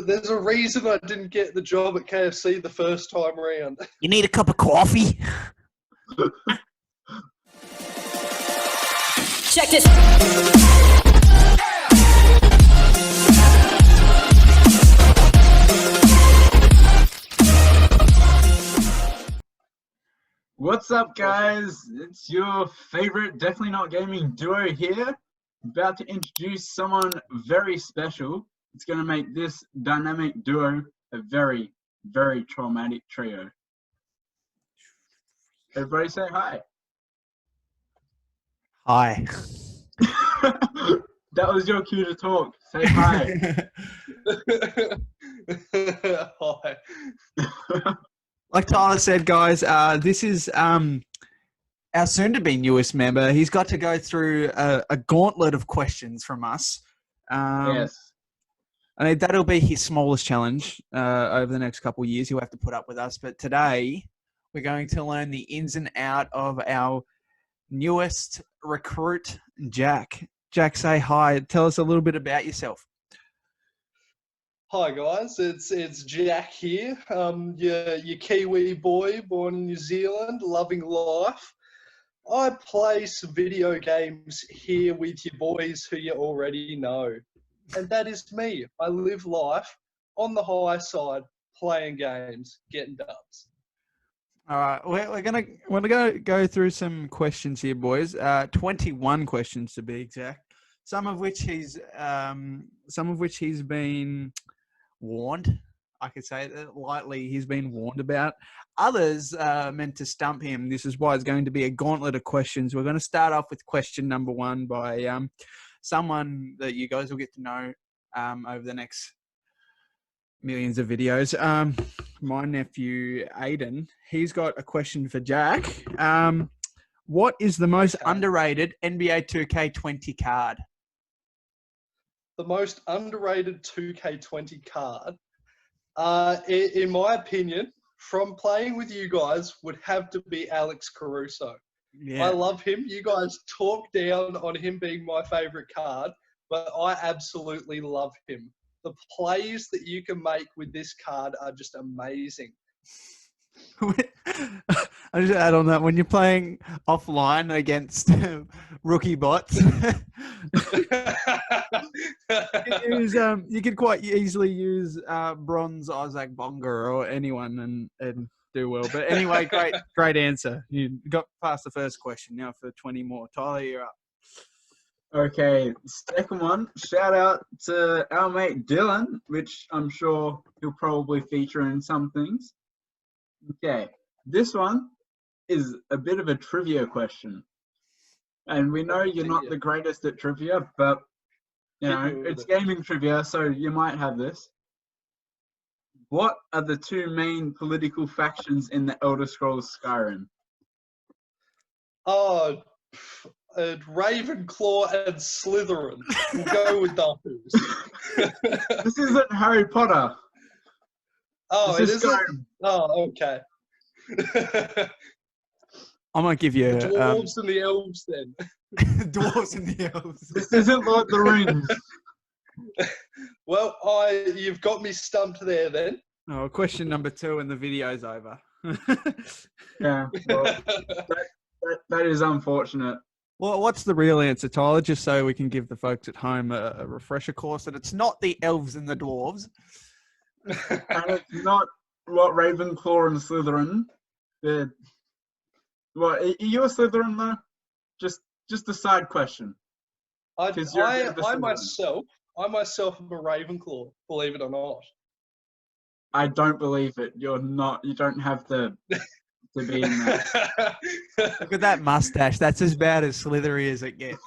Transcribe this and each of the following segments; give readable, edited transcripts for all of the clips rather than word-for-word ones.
there's a reason I didn't get the job at KFC the first time around. You need a cup of coffee? Check this. What's up, guys? It's your favorite Definitely Not Gaming duo here. About to introduce someone very special. It's going to make this dynamic duo a very, very traumatic trio. Everybody say hi. Hi. That was your cue to talk. Say hi. Hi. Like Tyler said, guys, this is our soon-to-be newest member. He's got to go through a gauntlet of questions from us. Yes. I mean, that'll be his smallest challenge over the next couple of years. He'll have to put up with us. But today, we're going to learn the ins and out of our newest recruit, Jack. Jack, say hi. Tell us a little bit about yourself. Hi guys, it's Jack here. Your Kiwi boy, born in New Zealand, loving life. I play some video games here with your boys who you already know, and that is me. I live life on the high side, playing games, getting dubs. All right, we're gonna go through some questions here, boys. 21 questions to be exact. Some of which he's been warned. I could say that lightly. He's been warned about. Others meant to stump him. This is why it's going to be a gauntlet of questions. We're going to start off with question number 1 by someone that you guys will get to know over the next millions of videos. My nephew Aiden. He's got a question for Jack. What is the most underrated NBA 2K20 card? The most underrated 2K20 card, in my opinion, from playing with you guys, would have to be Alex Caruso. Yeah. I love him. You guys talk down on him being my favorite card, but I absolutely love him. The plays that you can make with this card are just amazing. I just add on that when you're playing offline against rookie bots, you could quite easily use bronze Isaac Bonga or anyone and do well. But anyway, great answer. You got past the first question. Now for 20 more. Tyler, you're up. Okay, second one. Shout out to our mate Dylan, which I'm sure he'll probably feature in some things. Okay, this one is a bit of a trivia question. And we know you're not the greatest at trivia, but, you know, it's gaming trivia, so you might have this. What are the two main political factions in the Elder Scrolls Skyrim? Oh, Ravenclaw and Slytherin. We'll go with those. This isn't Harry Potter. Oh, this it is isn't? Skyrim. Oh, okay. I might give you The dwarves and the elves then. dwarves and the elves. This isn't Lord of the Rings. Well, you've got me stumped there then. Oh, question number 2 and the video's over. Yeah, well, that is unfortunate. Well, what's the real answer, Tyler? Just so we can give the folks at home a refresher course that it's not the elves and the dwarves. And it's not what Ravenclaw and Slytherin. What, are you a Slytherin though? Just a side question. I myself am a Ravenclaw, believe it or not. I don't believe it. You're not. You don't have to be in that. Look at that mustache. That's as bad as slithery as it gets.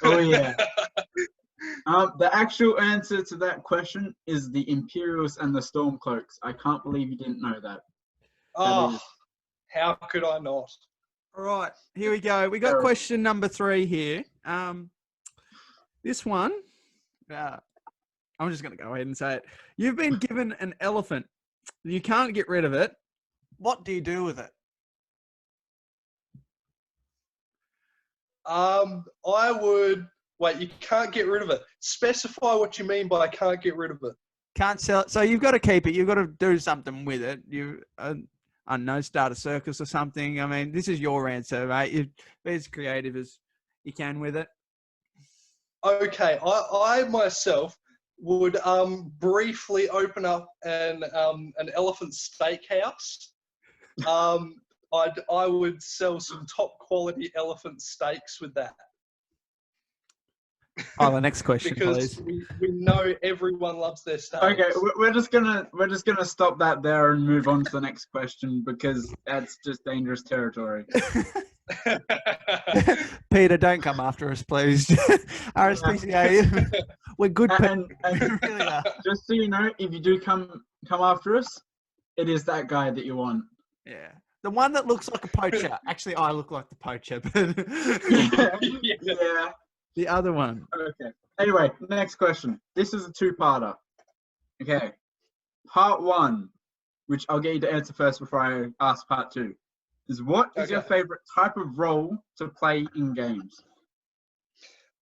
Oh yeah. The actual answer to that question is the Imperials and the Stormcloaks. I can't believe you didn't know that. Oh, how could I not? All right, here we go. We got question number 3 here. This one, I'm just going to go ahead and say it. You've been given an elephant. You can't get rid of it. What do you do with it? I would... Wait, you can't get rid of it. Specify what you mean by I can't get rid of it. Can't sell it. So you've got to keep it. You've got to do something with it. You, I don't know, start a circus or something. I mean, this is your answer, mate. You be as creative as you can with it. Okay, I myself would briefly open up an elephant steakhouse. I would sell some top quality elephant steaks with that. Oh, the next question, Because please. we know everyone loves their steaks. Okay, we're just gonna stop that there and move on to the next question because that's just dangerous territory. Peter, don't come after us, please. RSPCA, we're good people. And We really are. just so you know, if you do come after us, it is that guy that you want. Yeah. The one that looks like a poacher. Actually, I look like the poacher, but Yeah. the other one. Okay. Anyway, next question. This is a two-parter. Okay. Part 1, which I'll get you to answer first before I ask part 2, is what is your Okay. favorite type of role to play in games?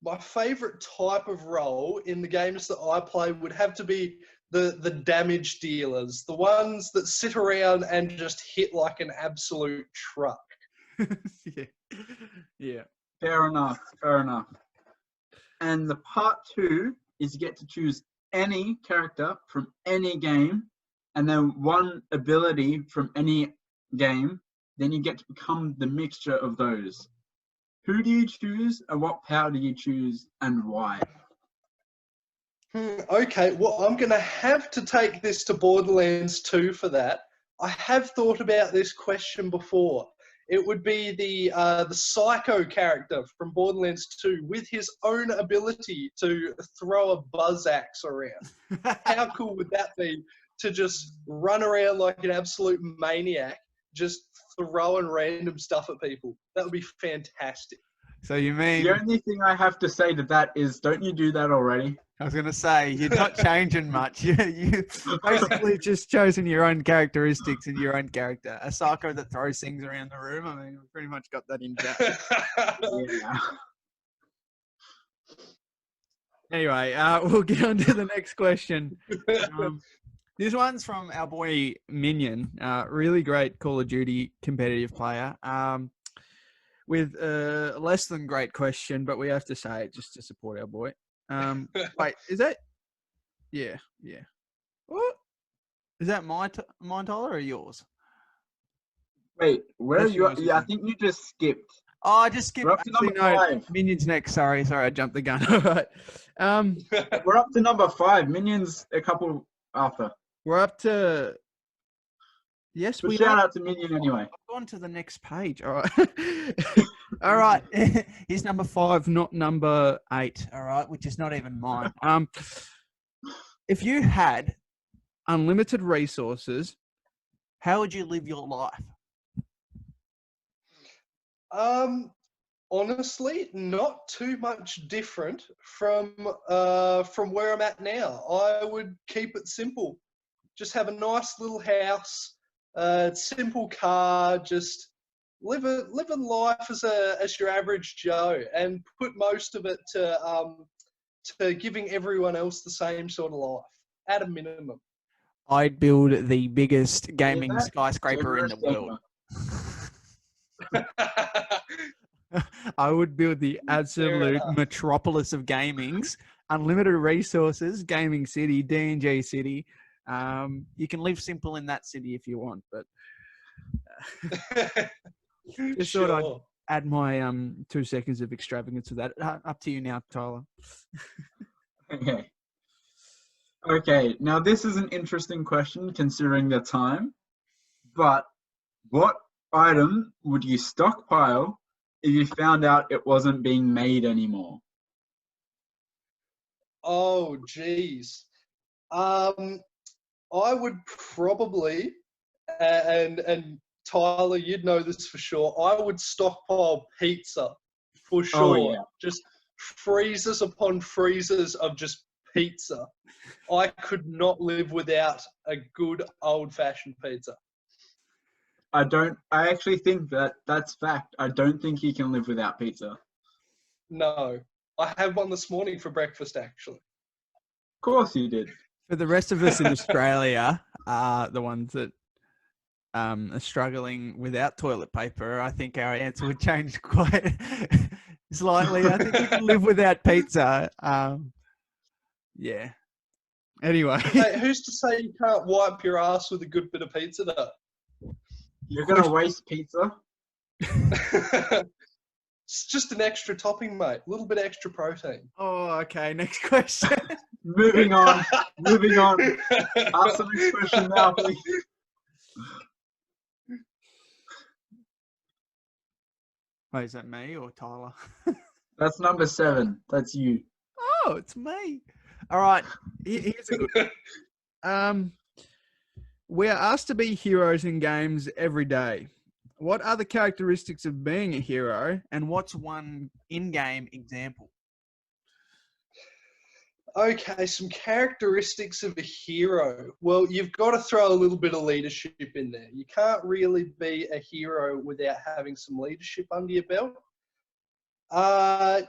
My favourite type of role in the games that I play would have to be the damage dealers, the ones that sit around and just hit like an absolute truck. Yeah. Yeah. Fair enough. Fair enough. And the part 2 is you get to choose any character from any game and then one ability from any game. Then you get to become the mixture of those. Who do you choose and what power do you choose and why? Okay, well, I'm going to have to take this to Borderlands 2 for that. I have thought about this question before. It would be the Psycho character from Borderlands 2 with his own ability to throw a buzz axe around. How cool would that be to just run around like an absolute maniac, just throwing random stuff at people? That would be fantastic. So you mean, The only thing I have to say to that is, don't you do that already? I was going to say, you're not changing much. You basically just chosen your own characteristics and your own character. A psycho that throws things around the room. I mean, we've pretty much got that in chat. Yeah. Anyway, we'll get on to the next question. This one's from our boy Minion. Really great Call of Duty competitive player. With a less than great question, but we have to say it just to support our boy. Wait, is that? Yeah. What? Is that mine, Tyler, or yours? Wait, where are That's you? yours, Yeah, I isn't think you just skipped. Oh, I just skipped. We're up to Actually, number no, 5. Minion's next. Sorry, I jumped the gun. All right. We're up to number 5. Minions a couple after. We're up to. Yes, But we shout are. out to Minion anyway. On to the next page. All right. All right. He's number 5, not number 8. All right, which is not even mine. If you had unlimited resources, how would you live your life? Honestly, not too much different from where I'm at now. I would keep it simple. Just have a nice little house, simple car, just living life as your average Joe, and put most of it to giving everyone else the same sort of life at a minimum. I'd build the biggest gaming that skyscraper in generous the world. gamer? I would build the absolute enough. metropolis of gamings, unlimited resources, gaming city, D&G city. You can live simple in that city if you want, but just thought I'd Sure. add my 2 seconds of extravagance to that. Up to you now, Tyler. Okay. Okay, now this is an interesting question considering the time, but what item would you stockpile if you found out it wasn't being made anymore? Oh, geez. I would probably, and Tyler, you'd know this for sure. I would stockpile pizza for sure. Oh, yeah. Just freezers upon freezers of just pizza. I could not live without a good old-fashioned pizza. I actually think that's fact. I don't think you can live without pizza. No, I had one this morning for breakfast, actually. Of course you did. For the rest of us in Australia, the ones that are struggling without toilet paper, I think our answer would change quite slightly. I think we can live without pizza. Yeah. Anyway. Mate, who's to say you can't wipe your ass with a good bit of pizza dough? You're going to waste pizza? It's just an extra topping, mate. A little bit extra protein. Oh, okay. Next question. Moving on. Moving on. Ask the next question now, please. Wait, is that me or Tyler? That's number 7. That's you. Oh, it's me. All right. Here's a good one. We are asked to be heroes in games every day. What are the characteristics of being a hero, and what's one in-game example? Okay, some characteristics of a hero. Well, you've got to throw a little bit of leadership in there. You can't really be a hero without having some leadership under your belt.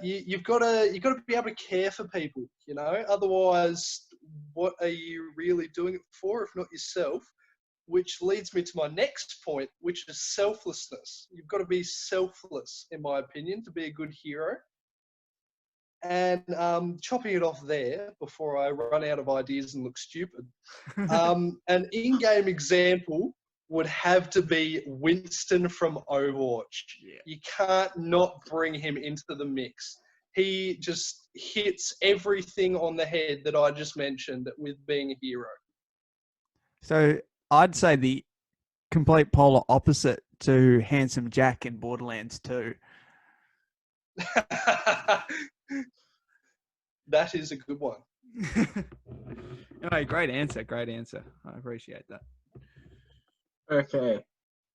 You've got to be able to care for people. You know, otherwise, what are you really doing it for if not yourself? Which leads me to my next point, which is selflessness. You've got to be selfless, in my opinion, to be a good hero. And chopping it off there before I run out of ideas and look stupid, an in-game example would have to be Winston from Overwatch. Yeah. You can't not bring him into the mix. He just hits everything on the head that I just mentioned with being a hero. So I'd say the complete polar opposite to Handsome Jack in Borderlands 2. That is a good one. Anyway, great answer. Great answer. I appreciate that. Okay.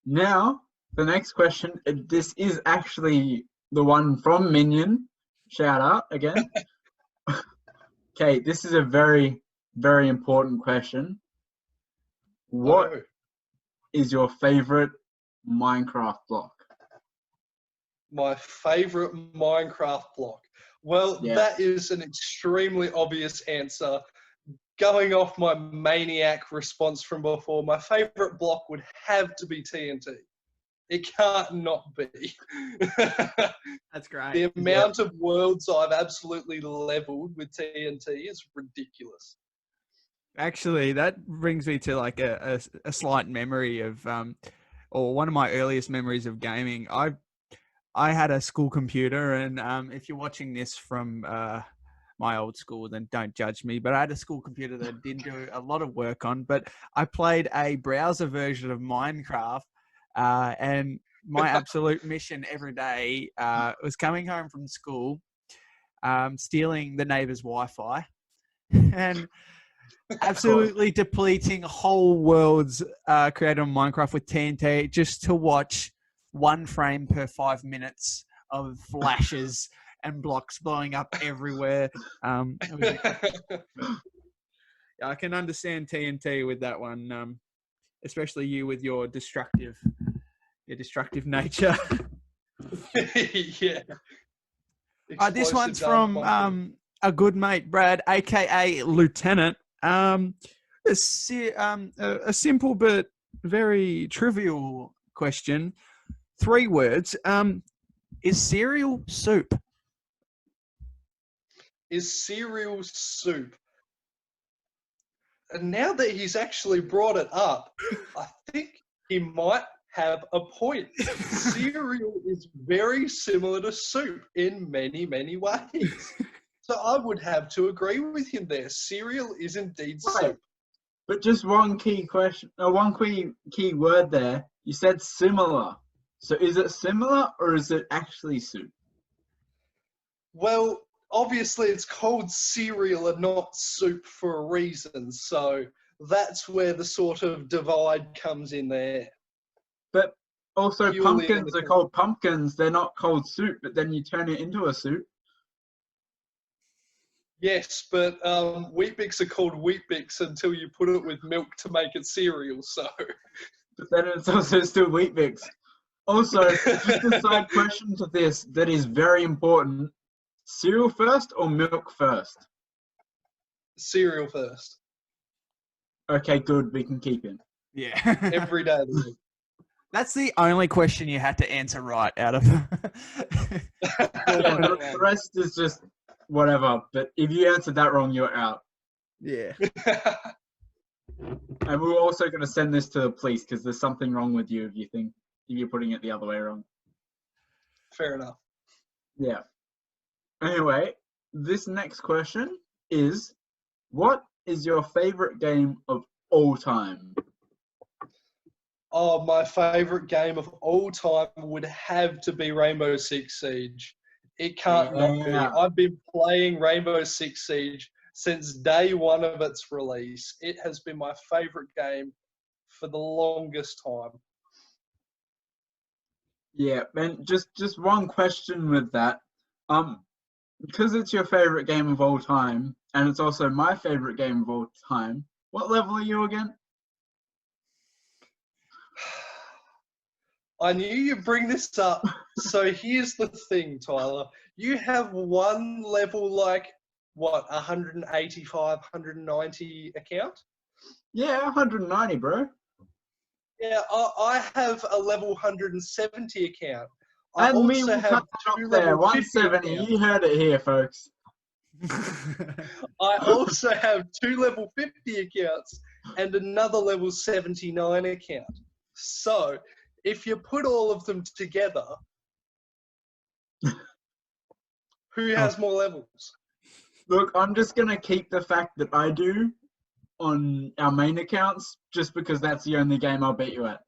Now, the next question. This is actually the one from Minion. Shout out again. Okay, this is a very, very important question. What is your favorite Minecraft block? My favorite Minecraft block. Well, that is an extremely obvious answer. Going off my maniac response from before, my favorite block would have to be TNT. It can't not be. That's great. The amount of worlds I've absolutely leveled with TNT is ridiculous. Actually, that brings me to like a slight memory of, or one of my earliest memories of gaming. I had a school computer, and if you're watching this from my old school, then don't judge me. But I had a school computer that I didn't do a lot of work on, but I played a browser version of Minecraft, and my absolute mission every day was coming home from school, stealing the neighbor's Wi-Fi, and absolutely depleting whole worlds created on Minecraft with TNT just to watch 1 frame per 5 minutes of flashes and blocks blowing up everywhere. I can understand TNT with that one, especially you with your destructive nature. Yeah. This one's from a good mate, Brad, aka Lieutenant. A simple but very trivial question. 3 words. Is cereal soup? Is cereal soup? And now that he's actually brought it up, I think he might have a point. Cereal is very similar to soup in many, many ways. So I would have to agree with him there. Cereal is indeed soup. But just one key question, one key word there. You said similar. So is it similar or is it actually soup? Well, obviously it's called cereal and not soup for a reason. So that's where the sort of divide comes in there. But also Purely pumpkins are called pumpkins. They're not called soup, but then you turn it into a soup. Yes, but Weet-Bix are called Weet-Bix until you put it with milk to make it cereal, so... But then it's also still Weet-Bix. Also, just a side question to this that is very important. Cereal first or milk first? Cereal first. Okay, good. We can keep him. Yeah. every day of the week. That's the only question you had to answer right out of. Yeah, the rest is just whatever. But if you answered that wrong, you're out. Yeah. And we're also going to send this to the police because there's something wrong with you if you're putting it the other way around. Fair enough. Yeah. Anyway, this next question is, what is your favorite game of all time? Oh, my favorite game of all time would have to be Rainbow Six Siege. It can't not be. Yeah. I've been playing Rainbow Six Siege since day one of its release. It has been my favorite game for the longest time. Yeah, and just one question with that. Because it's your favorite game of all time, and it's also my favorite game of all time, what level are you again? I knew you'd bring this up. So here's the thing, Tyler. You have one level like, what, 185, 190 account? Yeah, 190, bro. Yeah, I have a level 170 account. I And we also will have cut it up two there. level 50 170. accounts. You heard it here, folks. I also have two level 50 accounts and another level 79 account. So, if you put all of them together, who has more levels? Look, I'm just going to keep the fact that I do on our main accounts just because that's the only game I'll beat you at.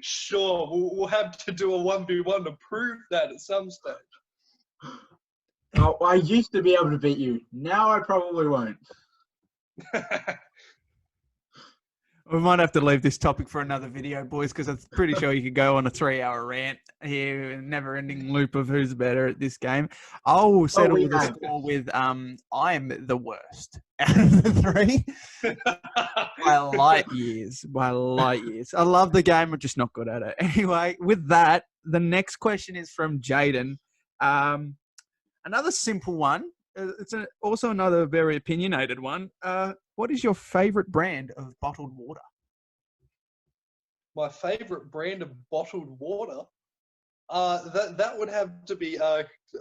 Sure, we'll have to do a 1v1 to prove that at some stage. Oh, I used to be able to beat you. Now I probably won't. We might have to leave this topic for another video, boys, because I'm pretty sure you could go on a 3-hour rant here, a never-ending loop of who's better at this game. I'll settle we the have. score with I'm the worst out of the three by light years. By light years. I love the game. I'm just not good at it. Anyway, with that, the next question is from Jaden. Another simple one. It's also another very opinionated one. What is your favorite brand of bottled water? My favorite brand of bottled water, that would have to be,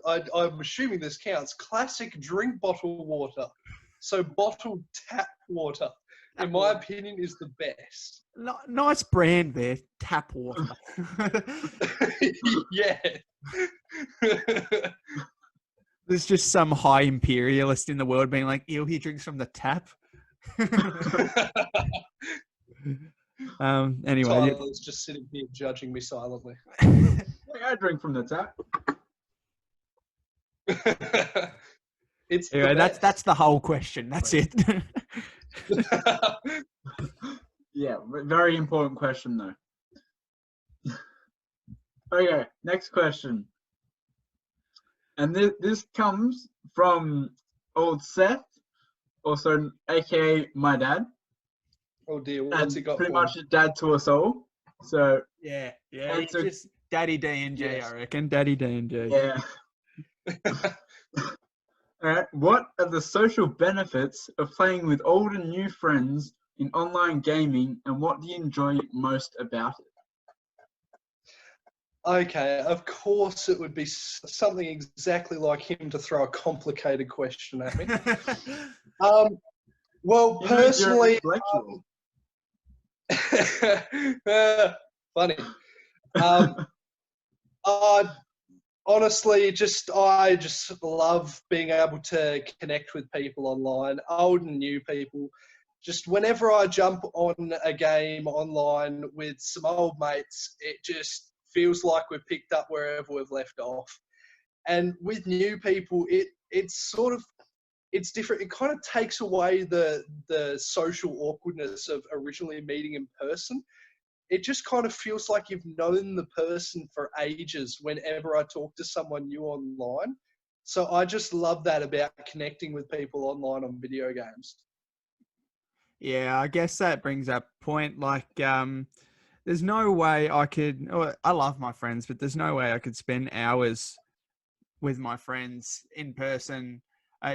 I'm assuming this counts, classic drink bottle water. So bottled tap water, in my opinion, is the best. Nice brand there, tap water. Yeah. There's just some high imperialist in the world being like, ew, he drinks from the tap. Anyway. Tyler's just sitting here judging me silently. I drink from the tap. It's Anyway, that's the whole question. That's it. Yeah, very important question though. Okay, next question. And this comes from old Seth, also aka my dad. Oh dear, what's he got? Pretty for much a dad to us all. So yeah. It's It's just Daddy D&J, Yes. I reckon. Daddy D&J. yeah. All right. What are the social benefits of playing with old and new friends in online gaming, and what do you enjoy most about it? Okay, of course it would be something exactly like him to throw a complicated question at me. Well, You know, you're personally, intellectual. funny. Honestly, I just love being able to connect with people online, old and new people. Just whenever I jump on a game online with some old mates, it just feels like we've picked up wherever we've left off. And with new people, it's different. It kind of takes away the social awkwardness of originally meeting in person. It just kind of feels like you've known the person for ages whenever I talk to someone new online. So I just love that about connecting with people online on video games. Yeah, I guess that brings up a point. Like, there's no way I could. I love my friends, but there's no way I could spend hours with my friends in person.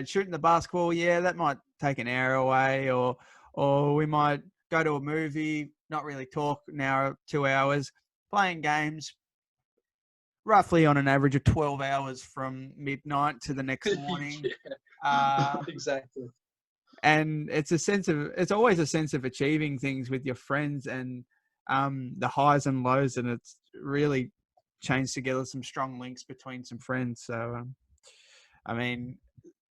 Shooting the basketball, yeah, that might take an hour away, or we might go to a movie, not really talk an hour, 2 hours, playing games roughly on an average of 12 hours from midnight to the next morning. Exactly. And it's always a sense of achieving things with your friends, and the highs and lows, and it's really chains together some strong links between some friends. So, I mean,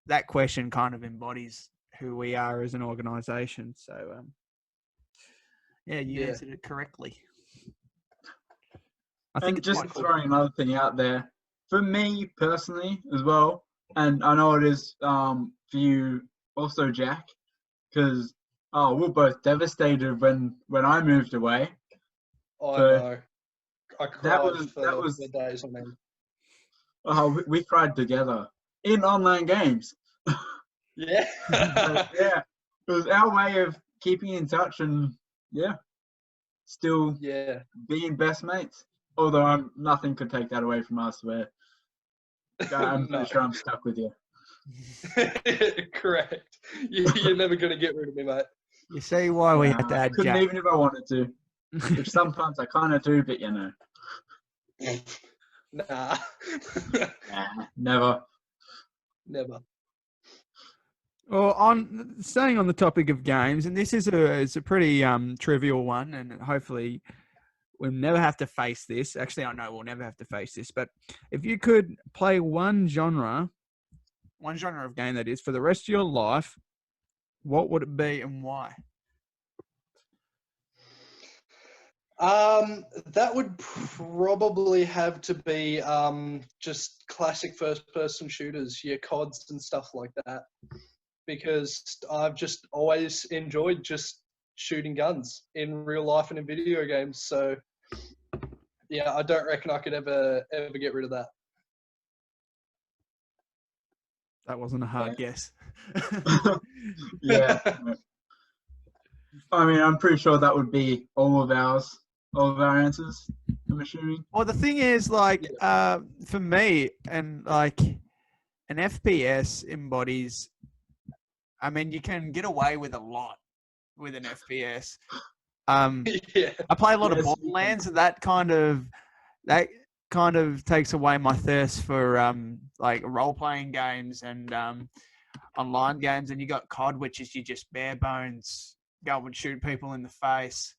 that question kind of embodies who we are as an organization. So, yeah, you answered it correctly. I think And it's just quite cool. throwing another thing out there, for me personally as well, and I know it is for you also, Jack, because we're both devastated when I moved away. I So know. I cried for days on end. We cried together in online games. Yeah. But, yeah, it was our way of keeping in touch and still being best mates. Although nothing could take that away from us. Where I'm pretty sure I'm stuck with you. Correct. You're never going to get rid of me, mate. You see why we had to add couldn't Jack. even if I wanted to. Which sometimes I kind of do, but Nah. Never. Never. Well, staying on the topic of games, and this is a pretty trivial one, and hopefully we'll never have to face this. Actually, I know we'll never have to face this, but if you could play one genre of game that is for the rest of your life, what would it be and why? That would probably have to be just classic first-person shooters, your CODs and stuff like that, because I've just always enjoyed just shooting guns in real life and in video games. So, yeah, I don't reckon I could ever get rid of that. That wasn't a hard guess. Yeah. I mean, I'm pretty sure that would be all of our answers, I'm assuming. Well, the thing is, for me, and like an FPS embodies, I mean, you can get away with a lot with an FPS. I play a lot of Borderlands, and that kind of takes away my thirst for like role-playing games and online games. And you got COD, which is you just bare bones go and shoot people in the face.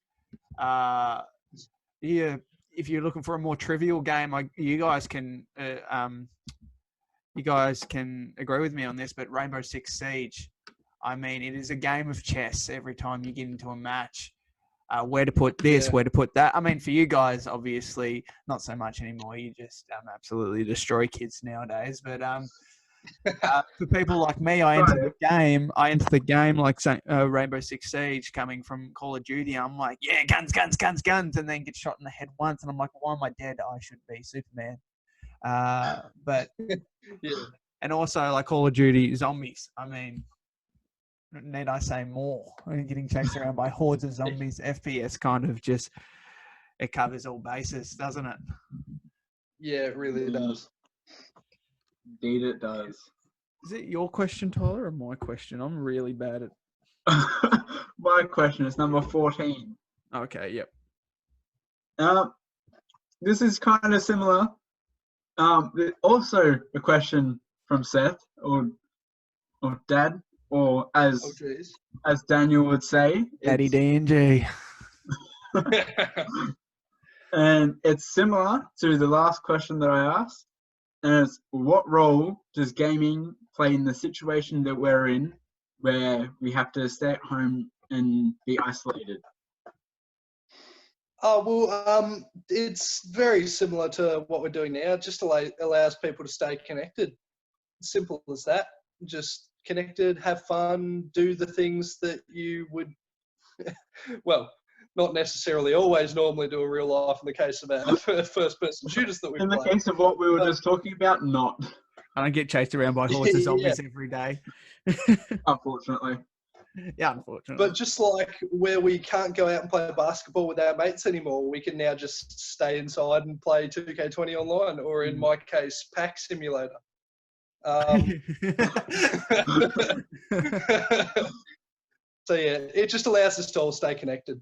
If you're looking for a more trivial game, you guys can agree with me on this, but Rainbow Six Siege, I mean, it is a game of chess every time you get into a match. Where to put this, where to put that. I mean, for you guys, obviously, not so much anymore. You just absolutely destroy kids nowadays. But for people like me, I enter the game like Rainbow Six Siege coming from Call of Duty. I'm like, yeah, guns, and then get shot in the head once, and I'm like, why am I dead? I should be Superman. But and also like Call of Duty zombies. I mean, need I say more? Getting chased around by hordes of zombies. FPS kind of it covers all bases, doesn't it? Yeah, it really does. Indeed, it does. Is it your question, Tyler, or my question? I'm really bad at. My question is number 14. Okay, yep. This is kind of similar. Also a question from Seth or Dad, or as Daniel would say, Daddy D&G. And it's similar to the last question that I asked. And it's, what role does gaming play in the situation that we're in, where we have to stay at home and be isolated? It's very similar to what we're doing now. It just allows people to stay connected. Simple as that. Just connected, have fun, do the things that you would, well, not necessarily always normally do in real life in the case of our first-person shooters that we play. In the case of what we were just talking about, not. I don't get chased around by hordes of zombies every day. Unfortunately. Yeah, unfortunately. But just like where we can't go out and play basketball with our mates anymore, we can now just stay inside and play 2K20 online, or in my case, Pack Simulator. So yeah, it just allows us to all stay connected.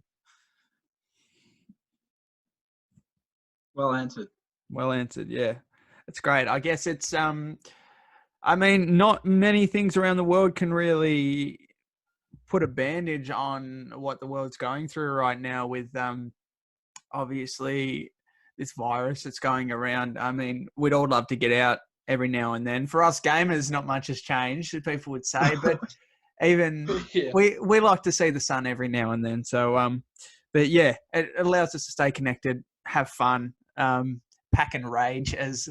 Well answered. Well answered. Yeah, it's great. I guess it's I mean, not many things around the world can really put a bandage on what the world's going through right now with obviously this virus that's going around. I mean, we'd all love to get out every now and then. For us gamers, not much has changed, people would say, but even Yeah. we like to see the sun every now and then. So but yeah, it allows us to stay connected, have fun, pack and rage as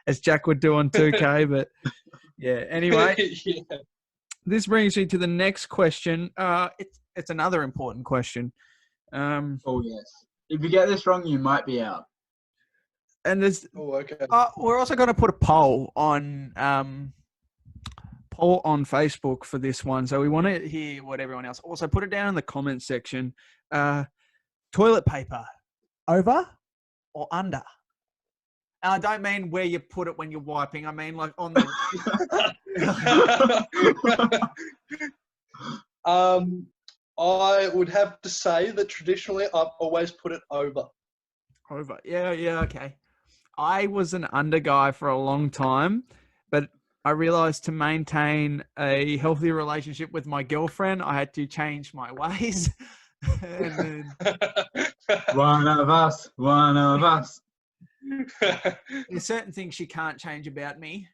as Jack would do on 2K. But yeah, anyway, Yeah. this brings me to the next question. It's another important question. Oh yes. If you get this wrong, you might be out. And there's Oh, okay. we're also going to put a poll on Facebook for this one. So we want to hear what everyone else. Also, put it down in the comments section. Toilet paper, over or under? And I don't mean where you put it when you're wiping. I mean like on the. I would have to say that traditionally I've always put it over. Over. Yeah, okay. I was an under guy for a long time, but I realized to maintain a healthy relationship with my girlfriend, I had to change my ways. And then One of us. there's certain things she can't change about me.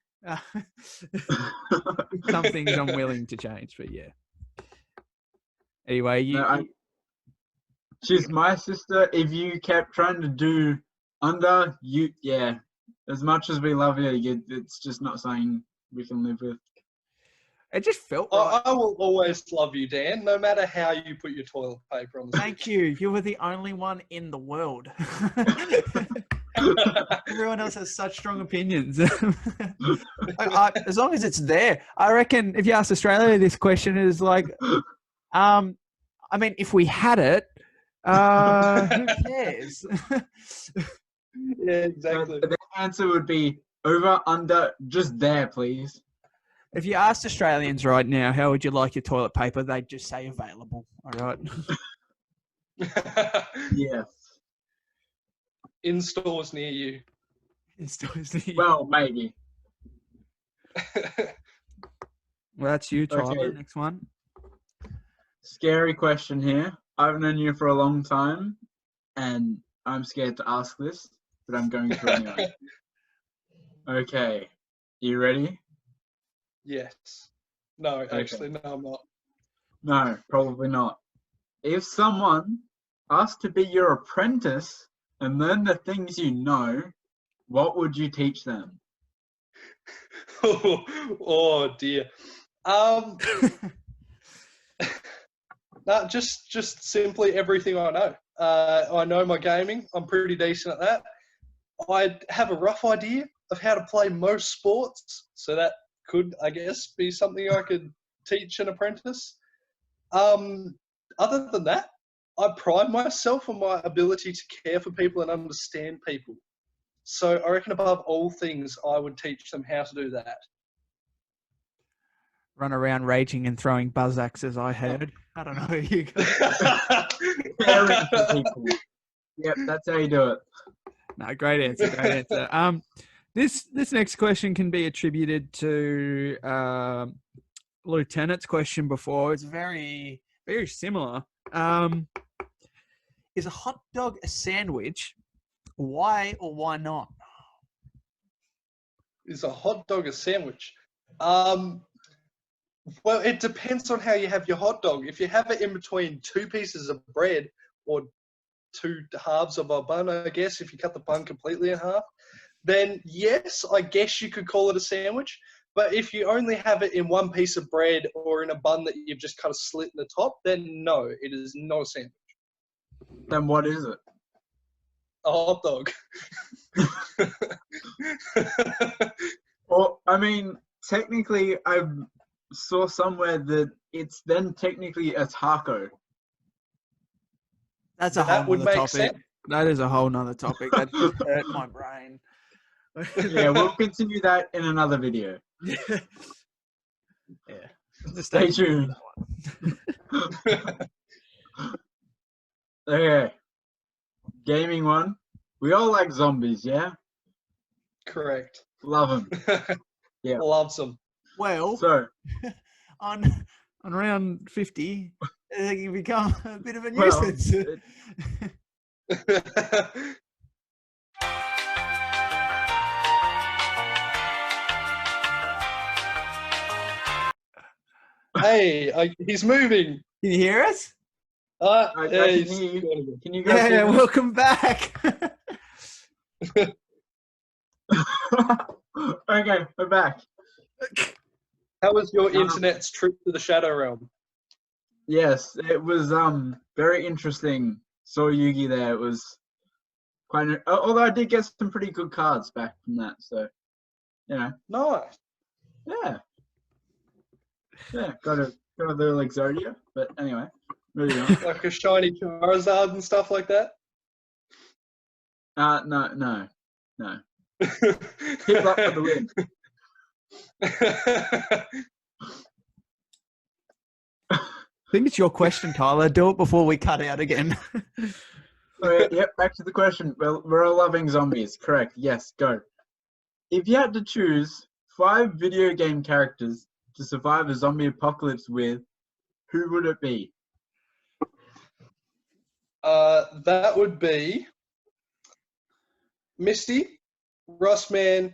Some things I'm willing to change, but yeah. Anyway, She's my sister. If you kept trying to do under, as much as we love you, it's just not something we can live with. it just felt right. I will always love you, Dan, no matter how you put your toilet paper on the Thank you. You were the only one in the world. Everyone else has such strong opinions. As long as it's there. I reckon if you ask Australia this question is like, I mean, if we had it, who cares? Yeah, exactly. The answer would be over, under, just there, please. If you asked Australians right now, how would you like your toilet paper? They'd just say available. All right. Yes. In stores near you. Well, maybe. Well, that's you, Tyler. Okay. Next one. Scary question here. I've known you for a long time, and I'm scared to ask this, but I'm going to anyway. Okay. You ready? Yes. No, actually, no, I'm not. No, probably not. If someone asked to be your apprentice and learn the things you know, what would you teach them? Oh dear. No, just simply everything I know. I know my gaming. I'm pretty decent at that. I have a rough idea of how to play most sports, so that could, I guess, be something I could teach an apprentice. Other than that, I pride myself on my ability to care for people and understand people. So I reckon above all things, I would teach them how to do that. Run around raging and throwing buzz axes, I heard. I don't know who you go. Caring for people. Yep, that's how you do it. No, great answer. This next question can be attributed to Lieutenant's question before. It's very, very similar. Is a hot dog a sandwich? Why or why not? Is a hot dog a sandwich? Well, it depends on how you have your hot dog. If you have it in between two pieces of bread or two halves of a bun, I guess, if you cut the bun completely in half, then yes, I guess you could call it a sandwich. But if you only have it in one piece of bread or in a bun that you've just cut a slit in the top, then no, it is not a sandwich. Then what is it? A hot dog. Well, I mean, technically, I saw somewhere that it's then technically a taco. That's a That whole would nother make topic. sense. That is a whole nother topic. That just hurt my brain. Yeah, we'll continue that in another video. Yeah. Just Stay tuned. Okay. Gaming one. We all like zombies, yeah? Correct. Love them. Yeah. Loves them. Well, So, on round 50, they can become a bit of a well, nuisance. Hey, he's moving. Can you hear us? I Yeah, can he's hear you. gone again. Can you guys Yeah, hear me? welcome back. Okay, we're back. How was your internet's trip to the Shadow Realm? Yes, it was very interesting. Saw Yugi there. It was quite. Although I did get some pretty good cards back from that, so you know, Nice. yeah, got a little Exodia. But anyway, moving on. Like a shiny Charizard and stuff like that? No. Keep up for the win. I think it's your question, Tyler. Do it before we cut out again. Okay, yep, back to the question. Well, we're all loving zombies. Correct. Yes, go. If you had to choose 5 video game characters to survive a zombie apocalypse with, who would it be? That would be Misty, Rossman,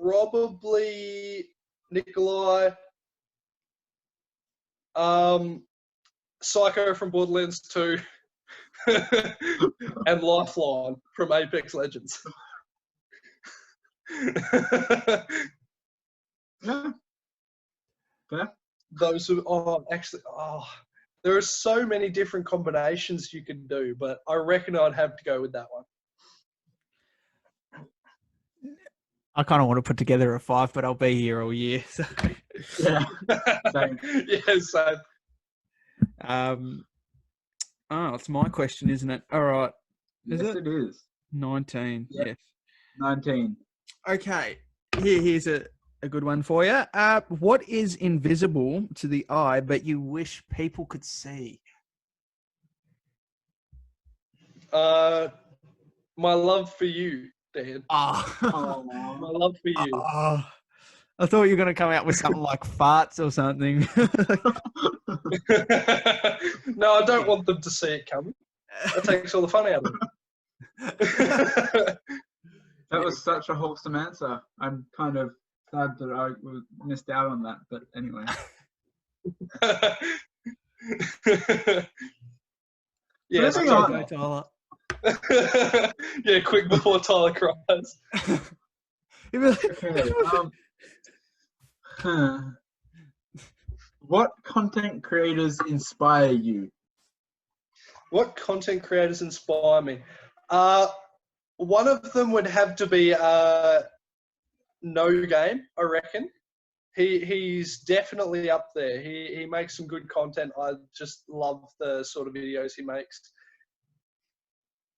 probably Nikolai, Psycho from Borderlands 2, and Lifeline from Apex Legends. Yeah. Fair. Those are there are so many different combinations you could do, but I reckon I'd have to go with that one. I kind of want to put together a 5, but I'll be here all year. So. Yeah. Same. Yeah, so It's my question, isn't it? All right. Yes, it is. 19. Yep. Yes. 19. Okay. Here's a good one for you. What is invisible to the eye, but you wish people could see? my love for you, Dan. Oh. My love for you. Oh. I thought you were going to come out with something like farts or something. No, I don't want them to see it coming. That takes all the fun out of it. That was such a wholesome answer. I'm kind of sad that I missed out on that, but anyway. Yeah, Moving so- on. Tyler. Yeah, quick before Tyler cries. Okay. What content creators inspire you? What content creators inspire me? One of them would have to be No Game, I reckon. He's definitely up there. He makes some good content. I just love the sort of videos he makes.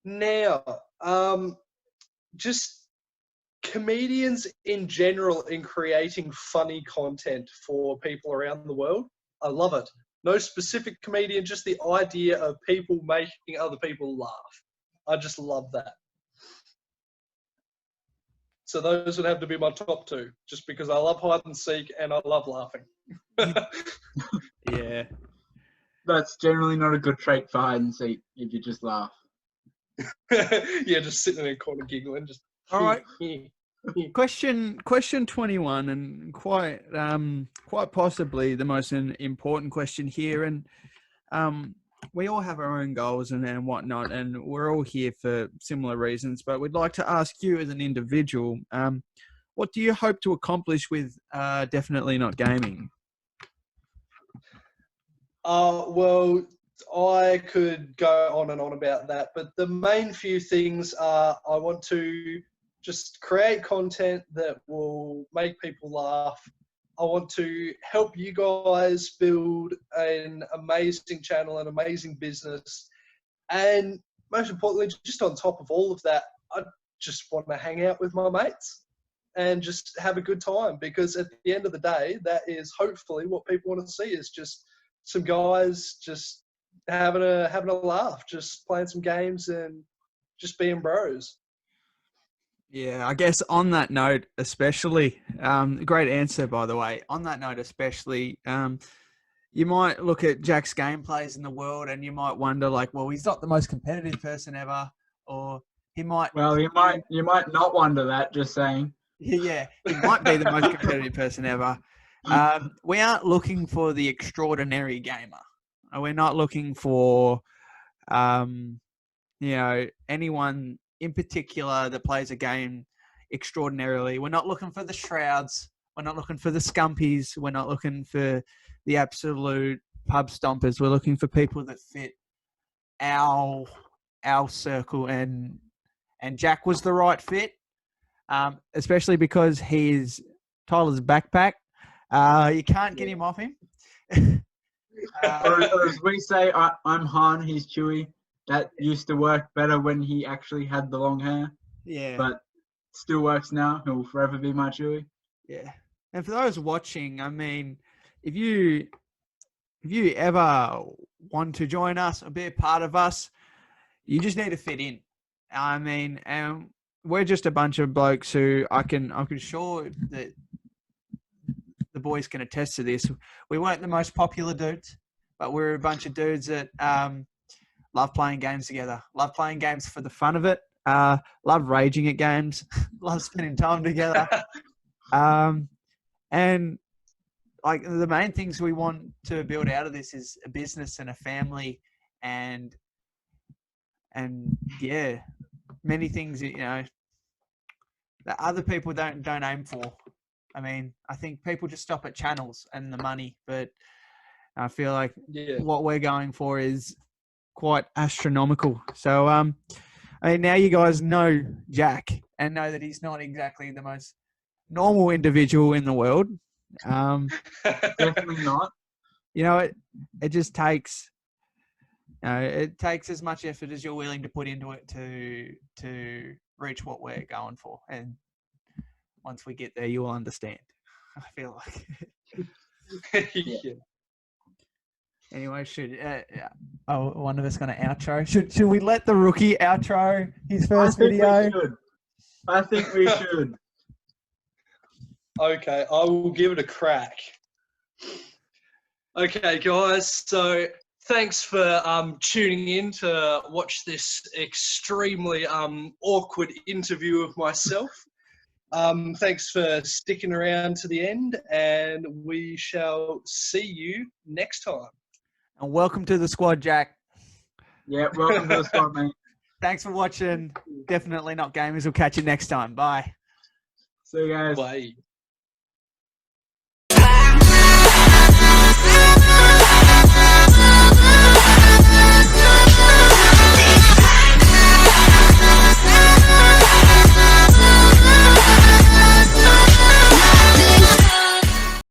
Now, just comedians in general in creating funny content for people around the world. I love it. No specific comedian, just the idea of people making other people laugh. I just love that. So those would have to be my top 2, just because I love hide and seek and I love laughing. Yeah. That's generally not a good trait for hide and seek if you just laugh. Yeah, just sitting in a corner giggling. Just All right. Question 21, and quite possibly the most important question here. And we all have our own goals and whatnot, and we're all here for similar reasons. But we'd like to ask you as an individual, what do you hope to accomplish with Definitely Not Gaming? Well, I could go on and on about that, but the main few things are I want to just create content that will make people laugh. I want to help you guys build an amazing channel, an amazing business, And most importantly, just on top of all of that, I just want to hang out with my mates and just have a good time, because at the end of the day, that is hopefully what people want to see, is just some guys just having a laugh, just playing some games and just being bros. Yeah, I guess on that note, especially, great answer, by the way. On that note, especially, you might look at Jack's gameplays in the world and you might wonder, like, well, he's not the most competitive person ever, or he might. Well, you might not wonder that. Just saying. Yeah, he might be the most competitive person ever. We aren't looking for the extraordinary gamer. We're not looking for, anyone in particular that plays a game extraordinarily. We're not looking for the shrouds. We're not looking for the scumpies. We're not looking for the absolute pub stompers. We're looking for people that fit our circle, and Jack was the right fit, especially because he's Tyler's backpack. You can't get him off him. Or as we say, I'm Han, he's Chewy. That used to work better when he actually had the long hair, Yeah. but still works now. He'll forever be my Chewy. Yeah. And for those watching, I mean, if you ever want to join us or be a part of us, you just need to fit in. I mean, we're just a bunch of blokes who I'm sure that the boys can attest to this. We weren't the most popular dudes, but we're a bunch of dudes that love playing games together, love playing games for the fun of it, love raging at games, love spending time together. And like the main things we want to build out of this is a business and a family, and yeah, many things that other people don't aim for. I mean, I think people just stop at channels and the money, but I feel like what we're going for is quite astronomical. So, I mean, now you guys know Jack and know that he's not exactly the most normal individual in the world. Definitely not. It just takes, it takes as much effort as you're willing to put into it to reach what we're going for. And once we get there, you will understand. I feel like. Yeah. Anyway, one of us going to outro. Should we let the rookie outro his first video? I think we should. Okay, I will give it a crack. Okay, guys, so thanks for tuning in to watch this extremely awkward interview of myself. Thanks for sticking around to the end, and we shall see you next time. And welcome to the squad, Jack. Yeah, welcome to the squad, mate. Thanks for watching. Definitely Not Gamers. We'll catch you next time. Bye. See you guys. Bye.